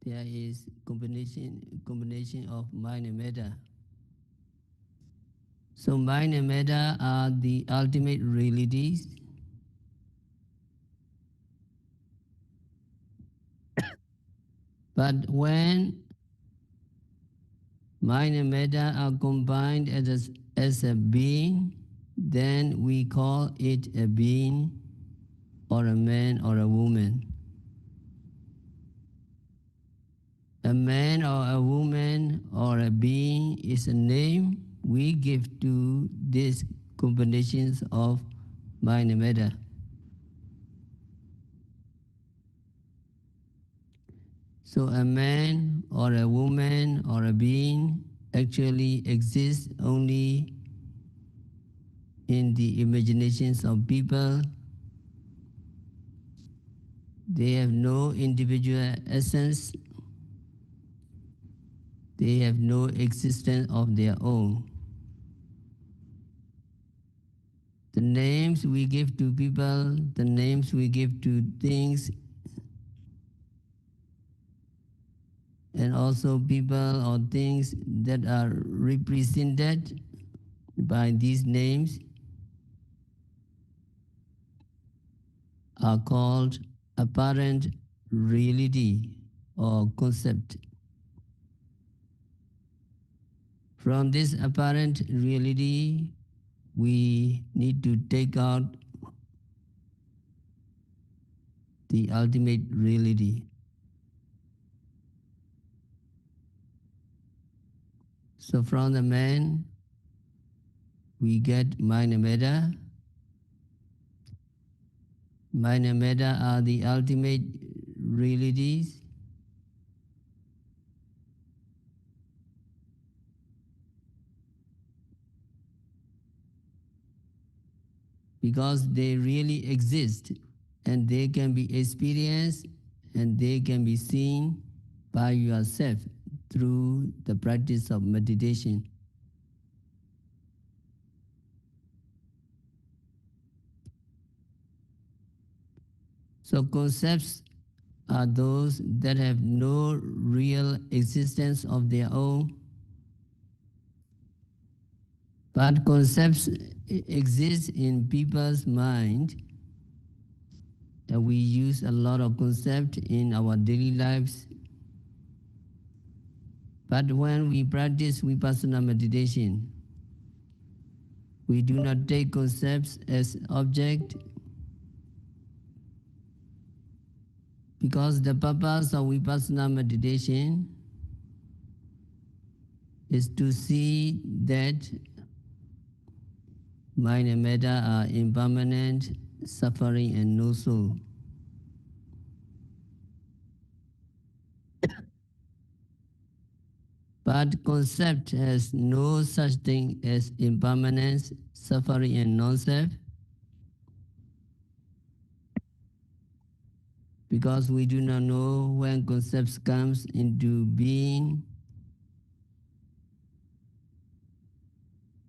there is combination of mind and matter. So mind and matter are the ultimate realities. But when mind and matter are combined as a being, then we call it a being or a man or a woman. A man or a woman or a being is a name we give to these combinations of mind and matter. So a man or a woman or a being actually exists only in the imaginations of people. They have no individual essence. They have no existence of their own. The names we give to people, the names we give to things, and also people or things that are represented by these names are called apparent reality or concept. From this apparent reality, we need to take out the ultimate reality. So from the man, we get mind and matter. Mind and matter are the ultimate realities. Because they really exist and they can be experienced and they can be seen by yourself through the practice of meditation. So concepts are those that have no real existence of their own, but concepts exist in people's mind. And we use a lot of concepts in our daily lives. But when we practice Vipassana meditation, we do not take concepts as object, because the purpose of Vipassana meditation is to see that mind and matter are impermanent, suffering, and no soul. But concept has no such thing as impermanence, suffering, and non-self, because we do not know when concepts comes into being.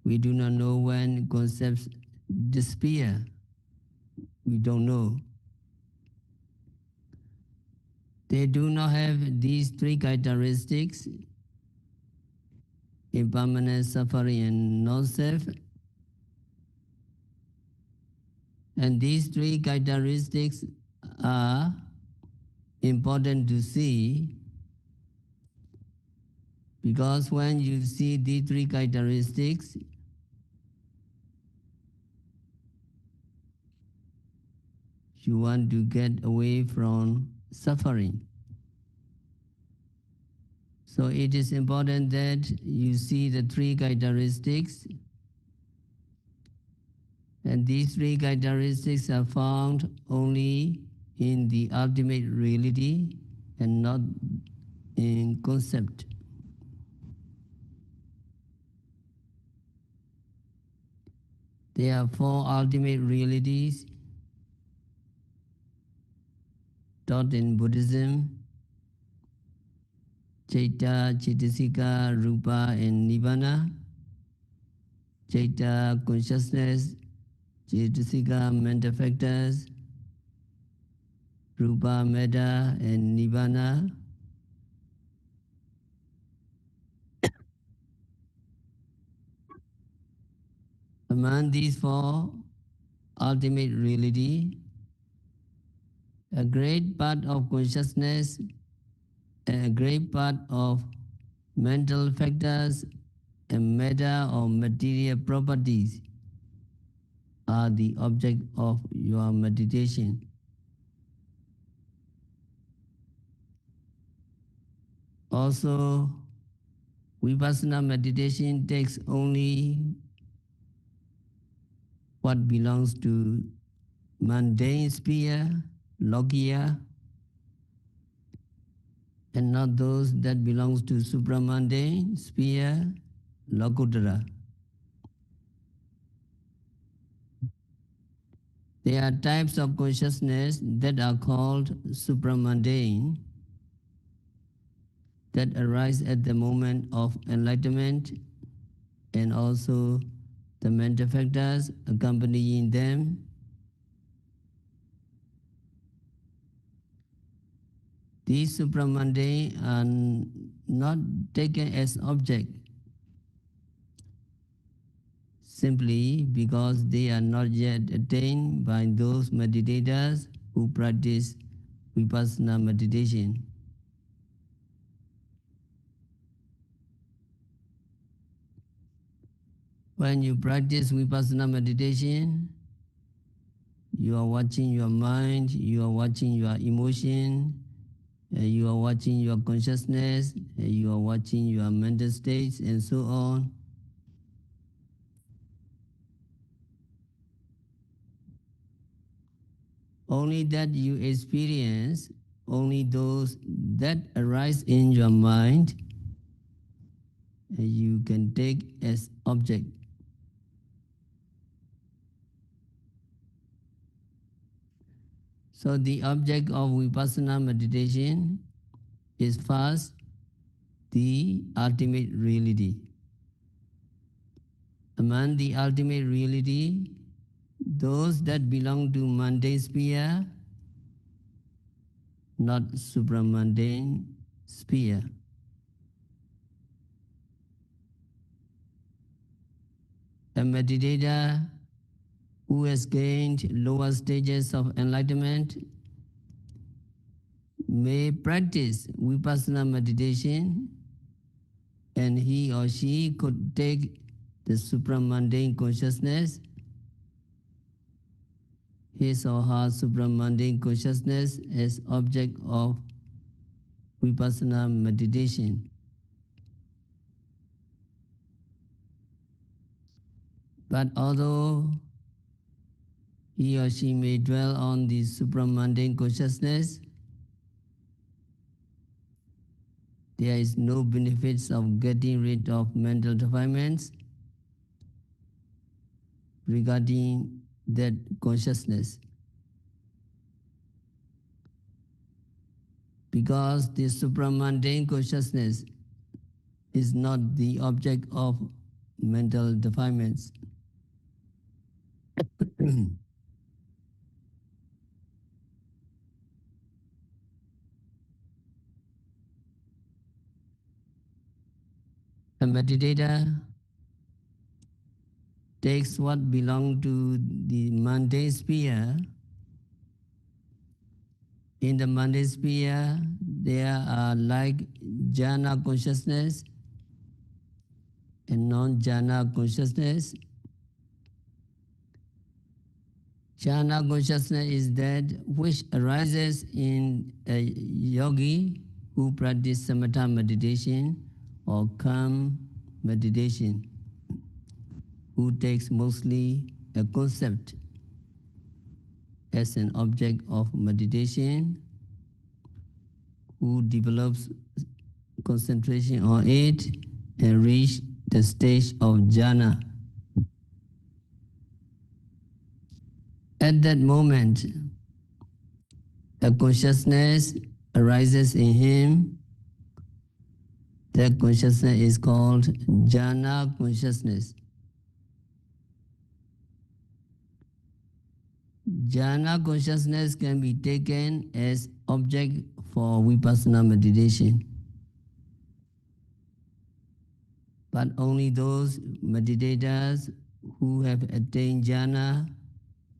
We do not know when concepts disappear. We don't know. They do not have these three characteristics: impermanence, suffering, and non-self. And these three characteristics are important to see, because when you see these three characteristics, you want to get away from suffering. So it is important that you see the three characteristics, and these three characteristics are found only in the ultimate reality and not in concept. There are four ultimate realities taught in Buddhism: Citta, Cittasika, Rupa, and Nibbana. Citta, consciousness; Cittasika, mental factors; Rupa, matter; and Nibbana, Among these four ultimate reality, a great part of consciousness and a great part of mental factors and matter or material properties are the object of your meditation. Also, Vipassana meditation takes only what belongs to mundane sphere, logia, and not those that belongs to supramundane sphere, lokutara. There are types of consciousness that are called supramundane that arise at the moment of enlightenment, and also the mental factors accompanying them. These supramundane are not taken as object simply because they are not yet attained by those meditators who practice Vipassana meditation. When you practice Vipassana meditation, you are watching your mind, you are watching your emotion, you are watching your consciousness, you are watching your mental states, and so on. Only that you experience, only those that arise in your mind, you can take as object. So the object of Vipassana meditation is first the ultimate reality. Among the ultimate reality, those that belong to mundane sphere, not supramundane sphere. A meditator who has gained lower stages of enlightenment may practice Vipassana meditation, and he or she could take the supramundane consciousness, his or her supramundane consciousness, as object of Vipassana meditation. But although he or she may dwell on the supramundane consciousness, there is no benefits of getting rid of mental defilements regarding that consciousness, because the supramundane consciousness is not the object of mental defilements. A meditator takes what belongs to the mundane sphere. In the mundane sphere, there are like jhana consciousness and non-jhana consciousness. Jhana consciousness is that which arises in a yogi who practice samatha meditation or calm meditation, who takes mostly a concept as an object of meditation, who develops concentration on it and reach the stage of jhana. At that moment, a consciousness arises in him. That consciousness is called jhana consciousness. Jhana consciousness can be taken as object for Vipassana meditation, but only those meditators who have attained jhana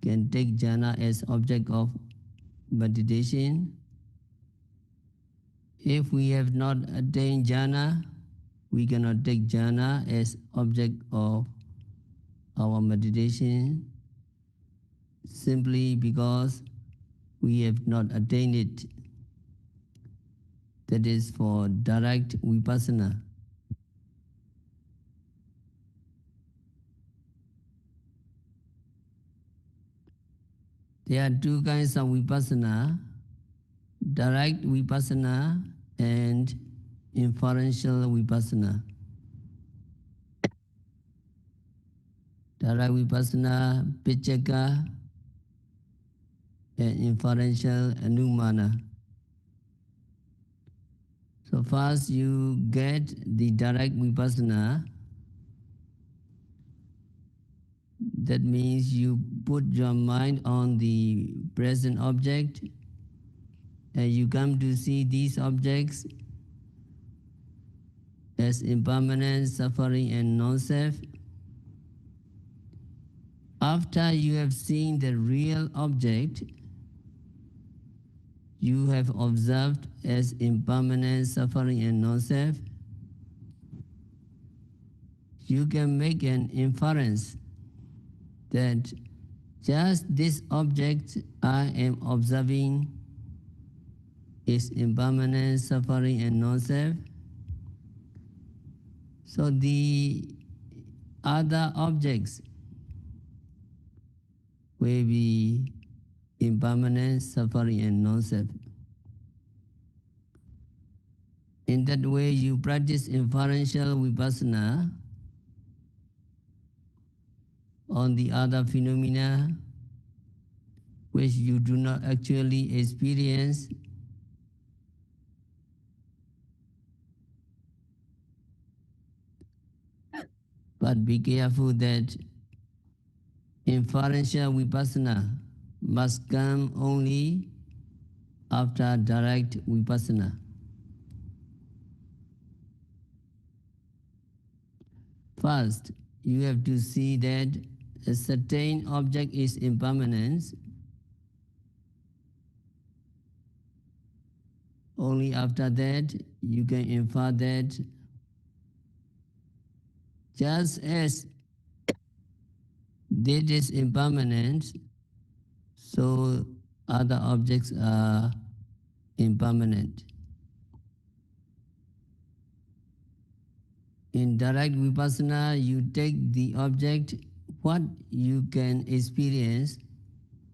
can take jhana as object of meditation. If we have not attained jhana, we cannot take jhana as object of our meditation simply because we have not attained it. That is for direct vipassana. There are two kinds of vipassana: direct vipassana and inferential vipassana. Direct vipassana, pichaka, and inferential anumana. So first you get the direct vipassana. That means you put your mind on the present object and you come to see these objects as impermanent, suffering, and non-self. After you have seen the real object, you have observed as impermanent, suffering, and non-self, you can make an inference that just this object I am observing is impermanent, suffering, and non-self. So the other objects will be impermanent, suffering, and non-self. In that way, you practice inferential vipassana on the other phenomena which you do not actually experience. But be careful that inferential vipassana must come only after direct vipassana. First, you have to see that a certain object is impermanent. Only after that you can infer that just as that is impermanent, so other objects are impermanent. In direct vipassana, you take the object, what you can experience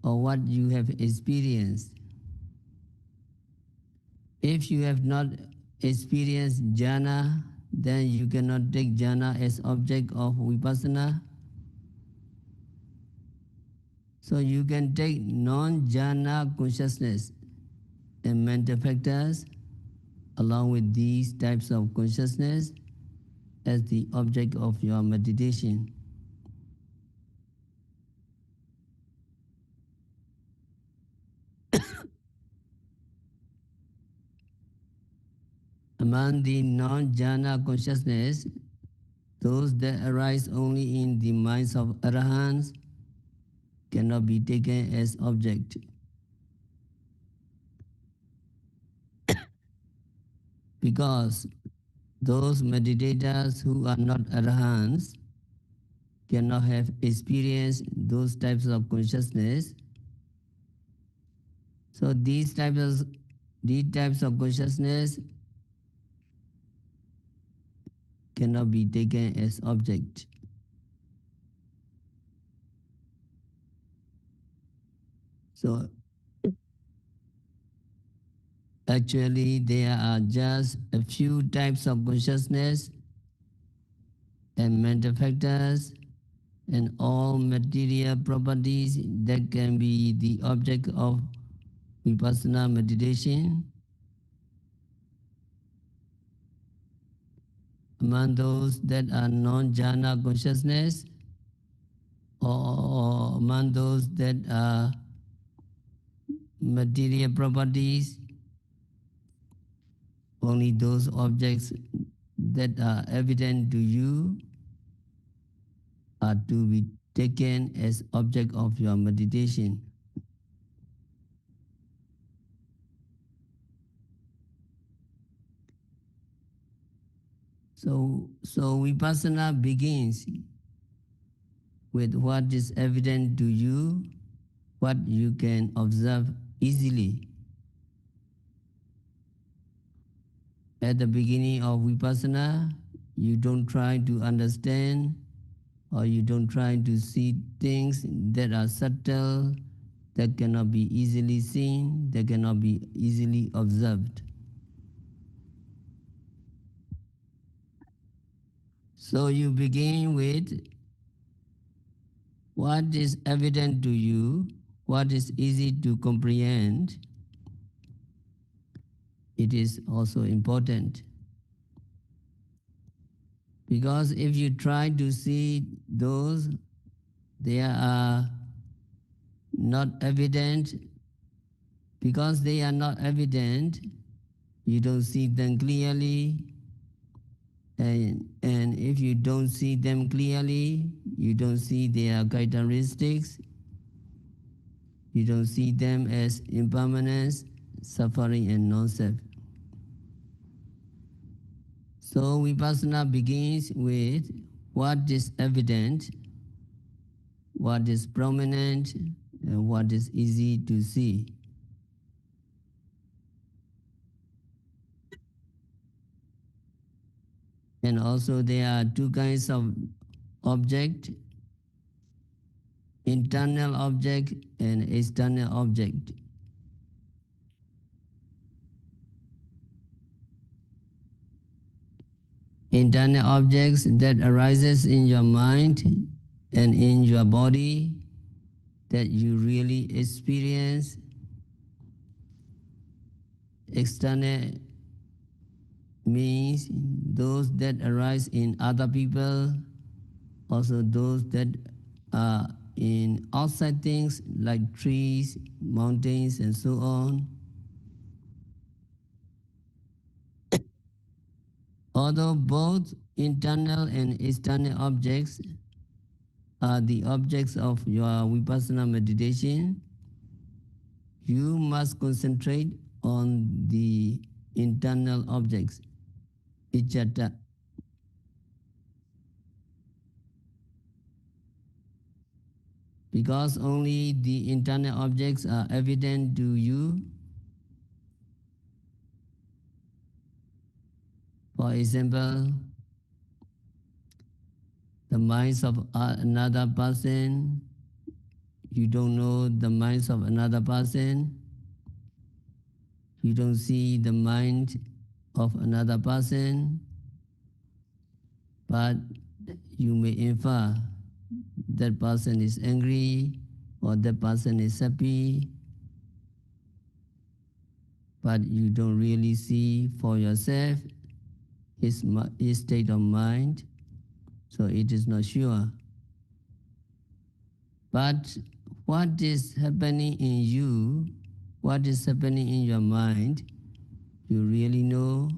or what you have experienced. If you have not experienced jhana, then you cannot take jhana as object of vipassana. So you can take non-jhana consciousness and mental factors along with these types of consciousness as the object of your meditation. Among the non-jhana consciousness, those that arise only in the minds of arahants cannot be taken as object. Because those meditators who are not arahants cannot have experienced those types of consciousness. So these types of consciousness cannot be taken as object. So actually there are just a few types of consciousness and mental factors and all material properties that can be the object of Vipassana meditation. Among those that are non-jhana consciousness or among those that are material properties, only those objects that are evident to you are to be taken as object of your meditation. So Vipassana begins with what is evident to you, what you can observe easily. At the beginning of Vipassana, you don't try to understand or you don't try to see things that are subtle, that cannot be easily seen, that cannot be easily observed. So you begin with what is evident to you, what is easy to comprehend. It is also important. Because if you try to see those, they are not evident. Because they are not evident, you don't see them clearly. And if you don't see them clearly, you don't see their characteristics, you don't see them as impermanence, suffering, and non-self. So Vipassana begins with what is evident, what is prominent, and what is easy to see. And also there are two kinds of object, internal object and external object. Internal objects that arises in your mind and in your body that you really experience. External means those that arise in other people, also those that are in outside things like trees, mountains, and so on. Although both internal and external objects are the objects of your Vipassana meditation, you must concentrate on the internal objects, ichata. Because only the internal objects are evident to you. For example, the minds of another person, you don't know the minds of another person, you don't see the mind of another person, but you may infer that person is angry or that person is happy, but you don't really see for yourself his state of mind, so it is not sure. But what is happening in you, what is happening in your mind, you really know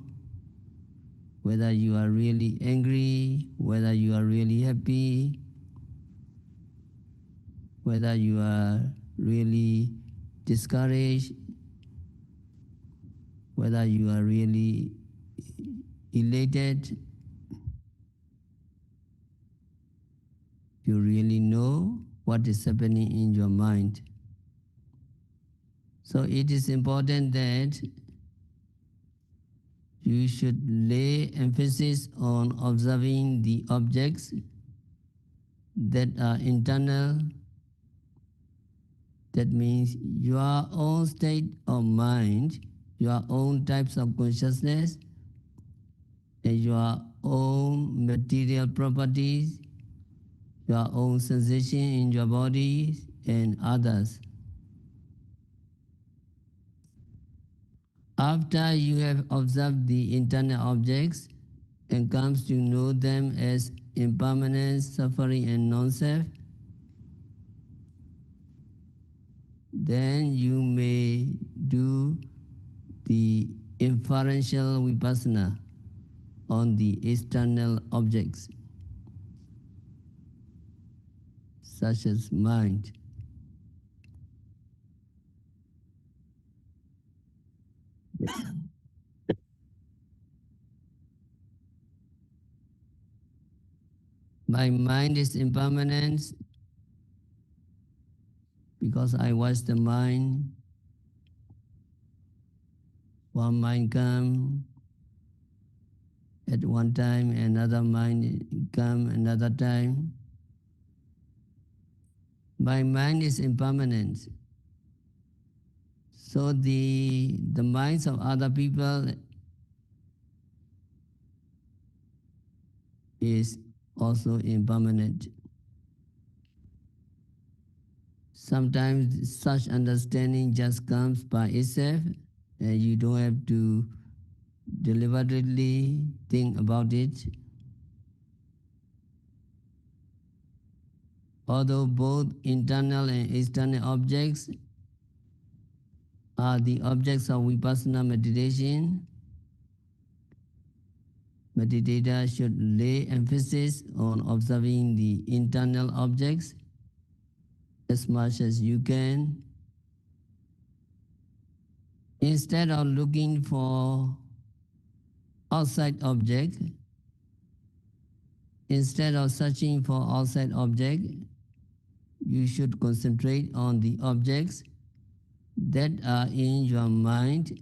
whether you are really angry, whether you are really happy, whether you are really discouraged, whether you are really elated. You really know what is happening in your mind. So it is important that you should lay emphasis on observing the objects that are internal. That means your own state of mind, your own types of consciousness, and your own material properties, your own sensation in your body, and others. After you have observed the internal objects and comes to know them as impermanence, suffering, and non-self, then you may do the inferential vipassana on the external objects. such as mind. My mind is impermanent because I watch the mind. One mind come at one time, another mind come another time. My mind is impermanent. So the minds of other people is also impermanent. Sometimes such understanding just comes by itself and you don't have to deliberately think about it. Although both internal and external objects are the objects of Vipassana meditation, meditator should lay emphasis on observing the internal objects as much as you can, instead of looking for outside object. Instead of searching for outside object, you should concentrate on the objects that are in your mind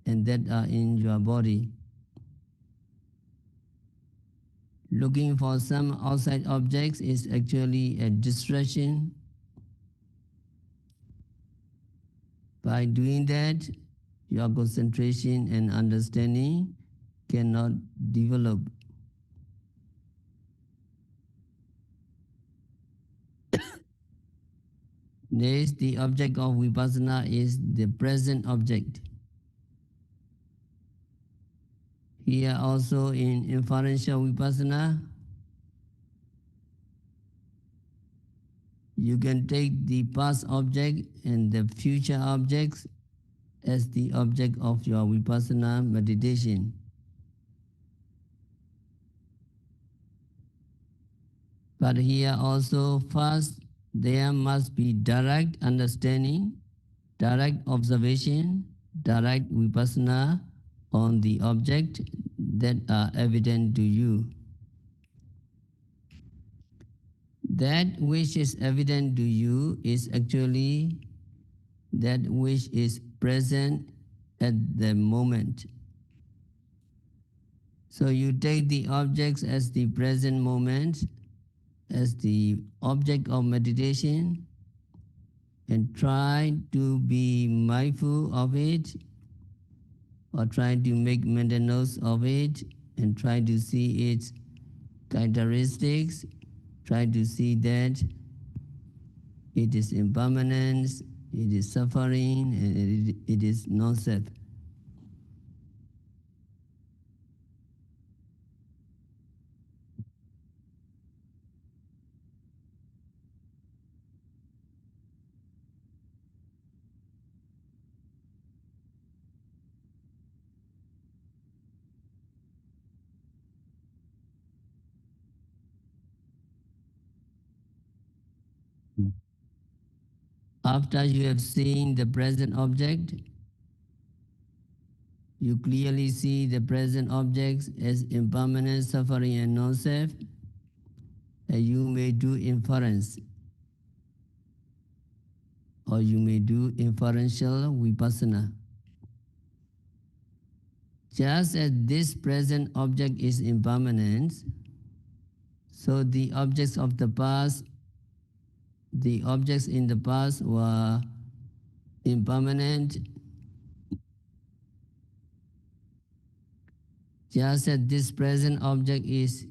and that are in your body. Looking for some outside objects is actually a distraction. By doing that, your concentration and understanding cannot develop. Next, the object of Vipassana is the present object. Here also in inferential Vipassana, you can take the past object and the future objects as the object of your Vipassana meditation. But here also first there must be direct understanding, direct observation, direct Vipassana on the object that are evident to you. That which is evident to you is actually that which is present at the moment. So you take the objects as the present moment, as the object of meditation, and try to be mindful of it, or try to make mental notes of it, and try to see its characteristics, try to see that it is impermanence, it is suffering, and it is non-self. After you have seen the present object, you clearly see the present objects as impermanent, suffering, and non-self, and you may do inference, or you may do inferential Vipassana. Just as this present object is impermanent, so the objects of the past, the objects in the past were impermanent. Just as this present object is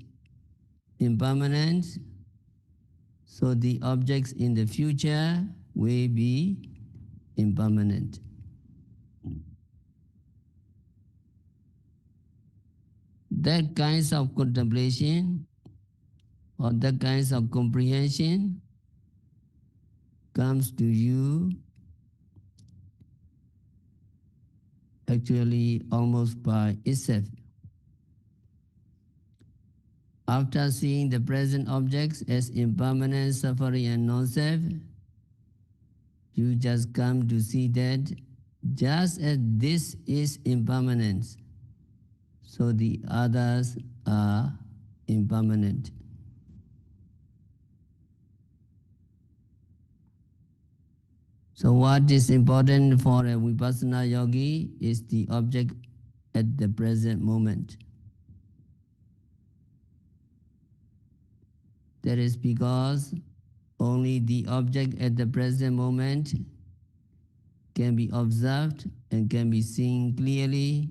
impermanent, so the objects in the future will be impermanent. That kinds of contemplation or that kinds of comprehension comes to you actually almost by itself. After seeing the present objects as impermanent, suffering, and non-self, you just come to see that just as this is impermanent, so the others are impermanent. So what is important for a Vipassana yogi is the object at the present moment. That is because only the object at the present moment can be observed and can be seen clearly.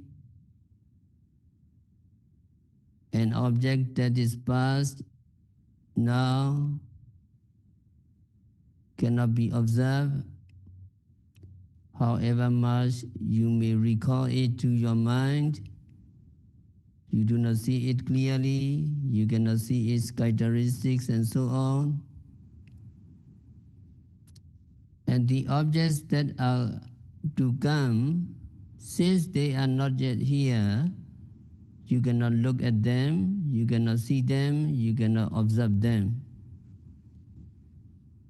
An object that is past now cannot be observed, however much you may recall it to your mind. You do not see it clearly, you cannot see its characteristics and so on. And the objects that are to come, since they are not yet here, you cannot look at them, you cannot see them, you cannot observe them.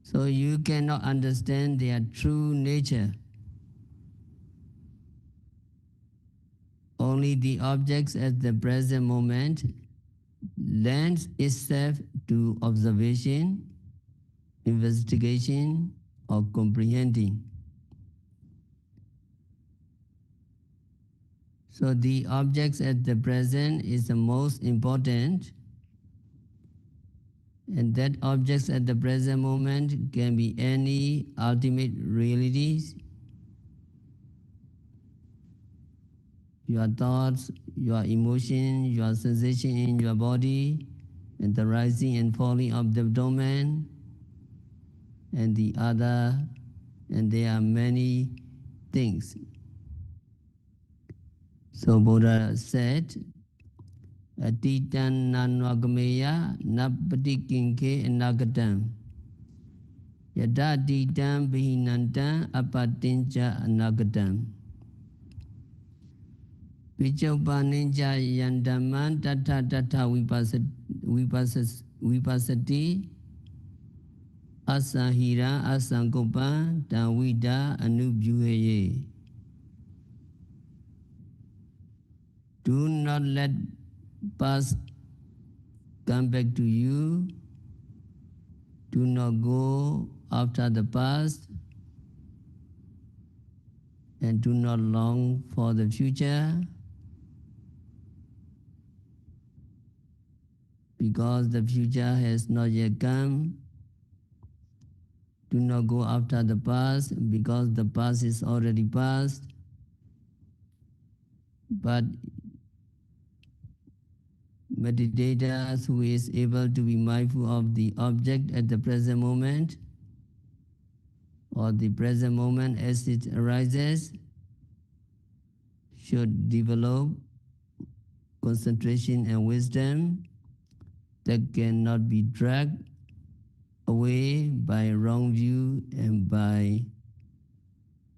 So you cannot understand their true nature. Only the objects at the present moment lends itself to observation, investigation, or comprehending. So the objects at the present is the most important, and that objects at the present moment can be any ultimate realities, your thoughts, your emotion, your sensation in your body, and the rising and falling of the abdomen, and the other, and there are many things. So Buddha said, Atitan nanwagameya napatikinke anagatam. Yada atitan bihinantam apatincha anagatam. Vichopanincha yandaman tata tata vipassati asahira asankopa tawida anubhyuheye. Do not let past come back to you. Do not go after the past, and do not long for the future, because the future has not yet come. Do not go after the past, because the past is already past. But meditators who is able to be mindful of the object at the present moment, or the present moment as it arises, should develop concentration and wisdom that cannot be dragged away by wrong view and by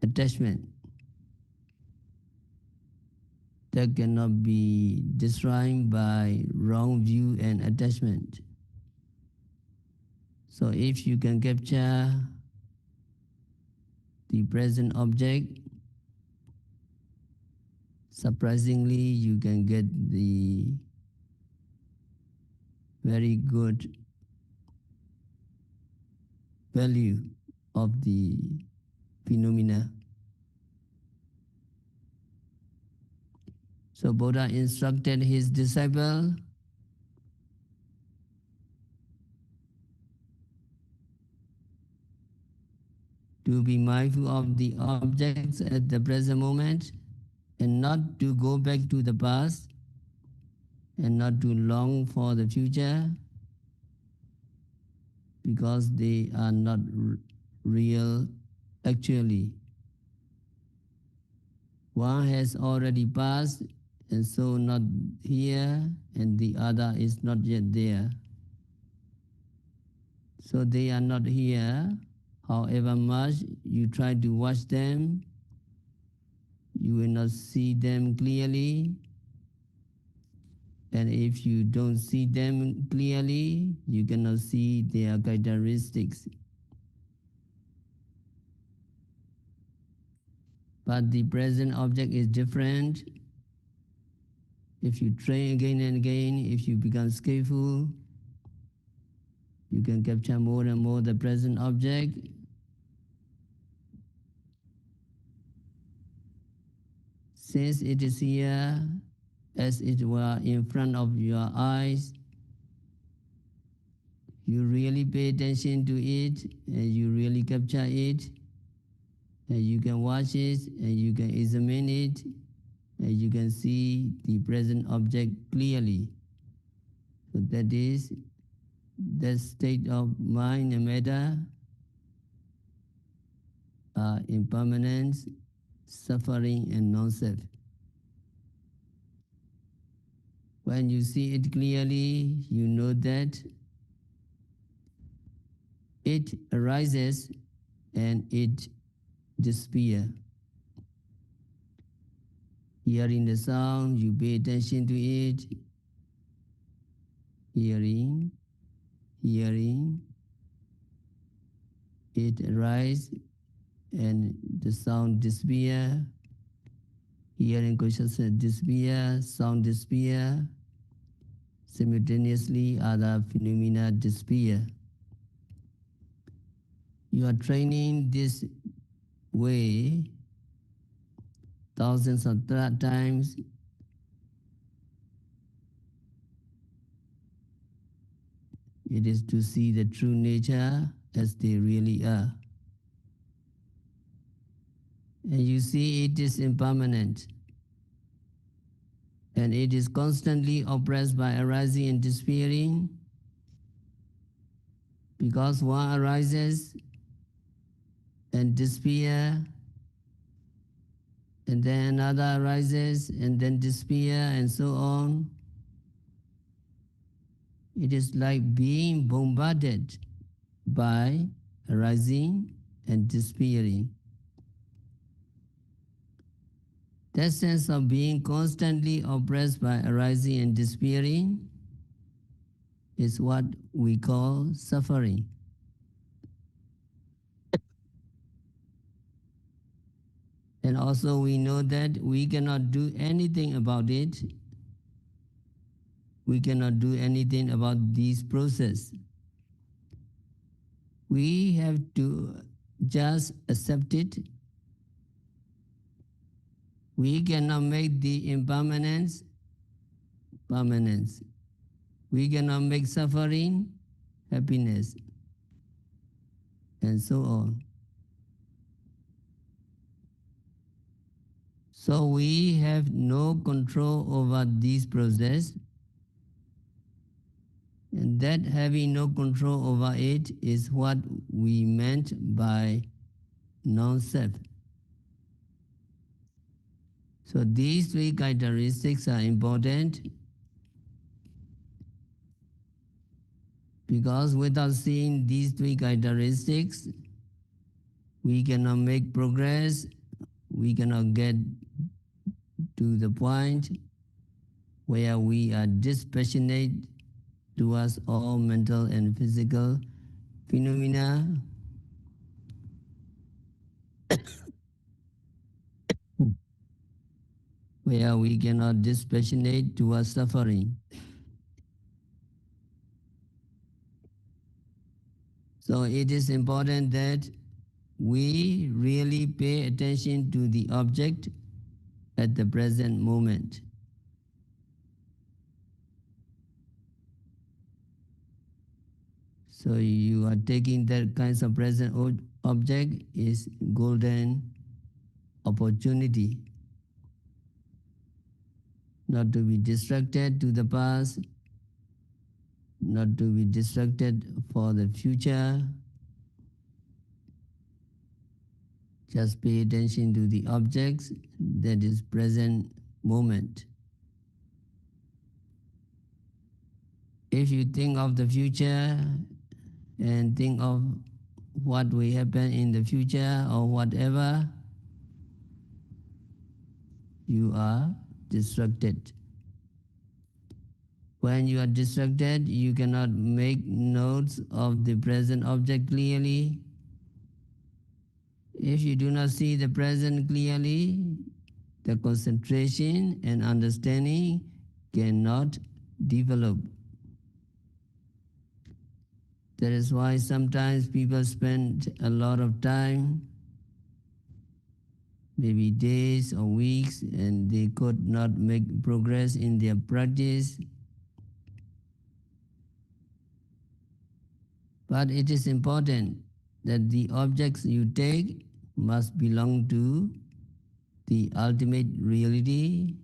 attachment, that cannot be destroyed by wrong view and attachment. So if you can capture the present object, surprisingly you can get the very good value of the phenomena. So Buddha instructed his disciple to be mindful of the objects at the present moment, and not to go back to the past, and not to long for the future, because they are not real actually. One has already passed, and so not here, and the other is not yet there. So they are not here. However much you try to watch them, you will not see them clearly, And if you don't see them clearly, you cannot see their characteristics. But the present object is different. If you train again and again, if you become skillful, you can capture more and more the present object. Since it is here, as it were in front of your eyes, you really pay attention to it and you really capture it, and you can watch it and you can examine it and you can see the present object clearly. So that state of mind and matter are impermanence, suffering, and non-self. When you see it clearly, you know that it arises and it disappears. Hearing the sound, you pay attention to it. Hearing, it arises and the sound disappears. Hearing consciousness disappears, sound disappears. Simultaneously, other phenomena disappear. You are training this way thousands of times. It is to see the true nature as they really are. And you see it is impermanent. And it is constantly oppressed by arising and disappearing. Because one arises and disappears, and then another arises and then disappears, and so on. It is like being bombarded by arising and disappearing. That sense of being constantly oppressed by arising and disappearing is what we call suffering. And also we know that we cannot do anything about it. We cannot do anything about this process. We have to just accept it. We cannot make the impermanence permanence. We cannot make suffering happiness, and so on. So we have no control over this process, and that having no control over it is what we meant by non-self. So these three characteristics are important because without seeing these three characteristics, we cannot make progress, we cannot get to the point where we are dispassionate towards all mental and physical phenomena. Where we cannot dispassionate towards suffering. So it is important that we really pay attention to the object at the present moment. So you are taking that kinds of present object is golden opportunity. Not to be distracted to the past, not to be distracted for the future. Just pay attention to the objects that is present moment. If you think of the future and think of what will happen in the future or whatever, you are distracted. When you are distracted, you cannot make notes of the present object clearly. If you do not see the present clearly, the concentration and understanding cannot develop. That is why sometimes people spend a lot of time, maybe days or weeks, and they could not make progress in their practice. But it is important that the objects you take must belong to the ultimate reality,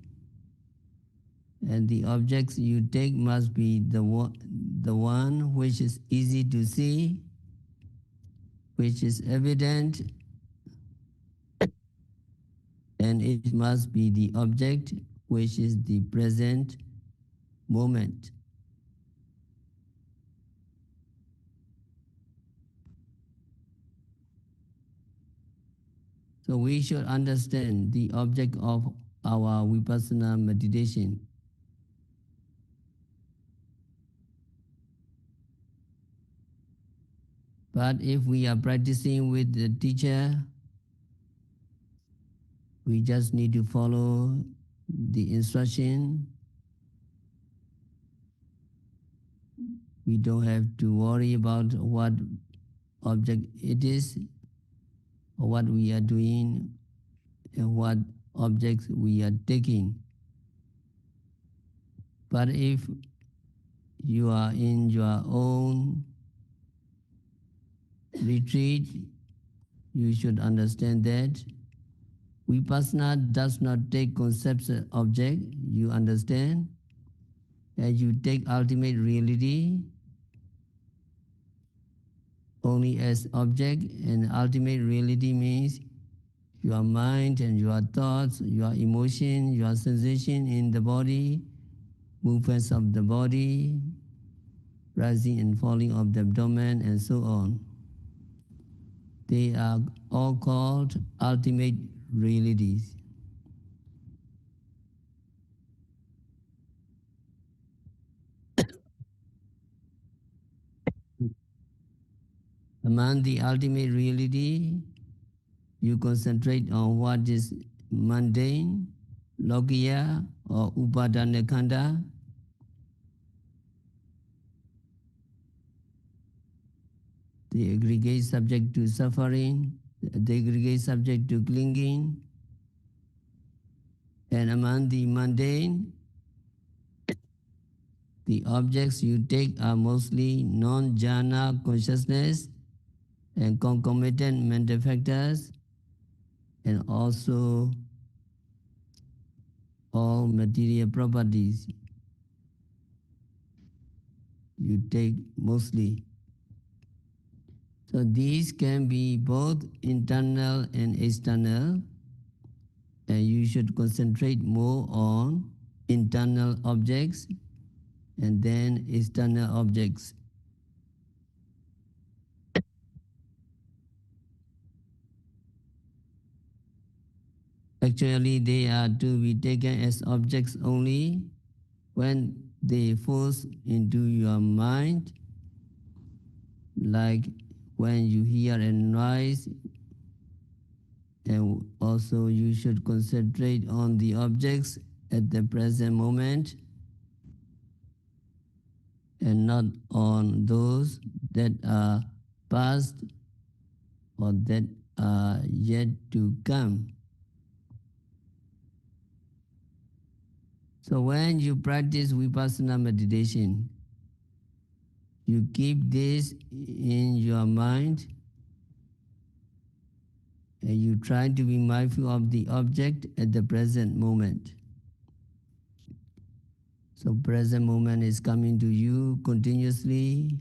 and the objects you take must be the one which is easy to see, which is evident, and it must be the object which is the present moment. So we should understand the object of our Vipassana meditation. But if we are practicing with the teacher, we just need to follow the instruction. We don't have to worry about what object it is, or what we are doing, and what objects we are taking. But if you are in your own retreat, you should understand that Vipassana does not take concepts as object, you understand, and you take ultimate reality only as object, and ultimate reality means your mind and your thoughts, your emotion, your sensation in the body, movements of the body, rising and falling of the abdomen, and so on. They are all called ultimate realities. Among the ultimate reality, you concentrate on what is mundane, lokiya, or upadana khanda. The aggregate subject to suffering, the aggregate subject to clinging. And among the mundane, the objects you take are mostly non-jhana consciousness and concomitant mental factors, and also all material properties you take mostly. So these can be both internal and external, and you should concentrate more on internal objects and then external objects. Actually, they are to be taken as objects only when they force into your mind, like when you hear a noise, and also you should concentrate on the objects at the present moment and not on those that are past or that are yet to come. So when you practice Vipassana meditation, you keep this in your mind and you try to be mindful of the object at the present moment. So present moment is coming to you continuously.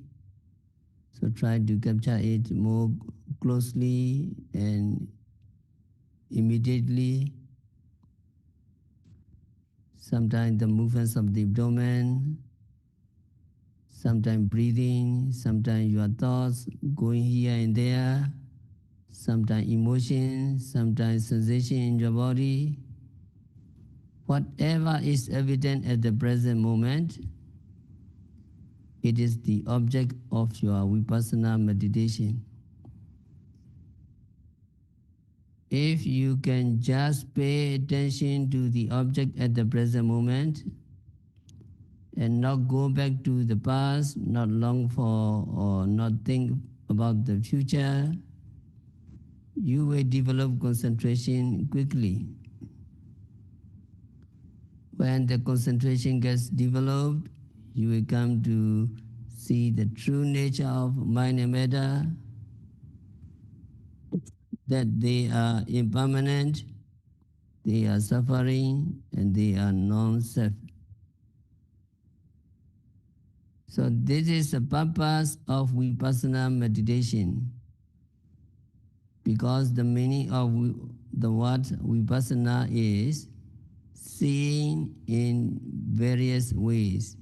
So try to capture it more closely and immediately. Sometimes the movements of the abdomen, sometimes breathing, sometimes your thoughts going here and there, sometimes emotion, sometimes sensation in your body. Whatever is evident at the present moment, It is the object of your Vipassana meditation. If you can just pay attention to the object at the present moment and not go back to the past, not long for or not think about the future, you will develop concentration quickly. When the concentration gets developed, you will come to see the true nature of mind and matter, that they are impermanent, they are suffering, and they are non-self. So this is the purpose of Vipassana meditation. Because the meaning of the word Vipassana is seeing in various ways.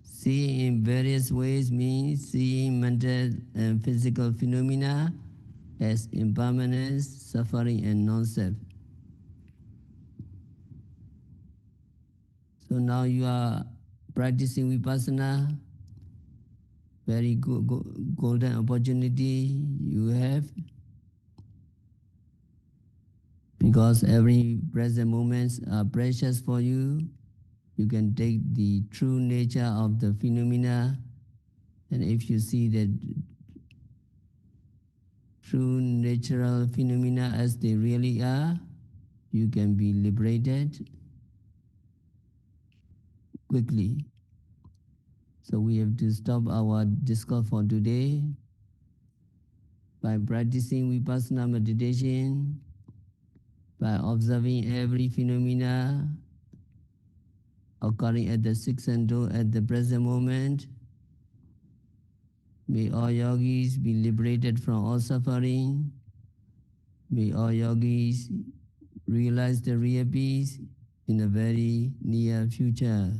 Seeing in various ways means seeing mental and physical phenomena as impermanence, suffering, and non-self. So now you are practicing Vipassana, very good, golden opportunity you have, because every present moments are precious for you. You can take the true nature of the phenomena, and if you see that true natural phenomena as they really are, you can be liberated quickly. So we have to stop our discourse for today by practicing Vipassana meditation, by observing every phenomena occurring at the sixth sense at the present moment. May all yogis be liberated from all suffering. May all yogis realize the real peace in a very near future.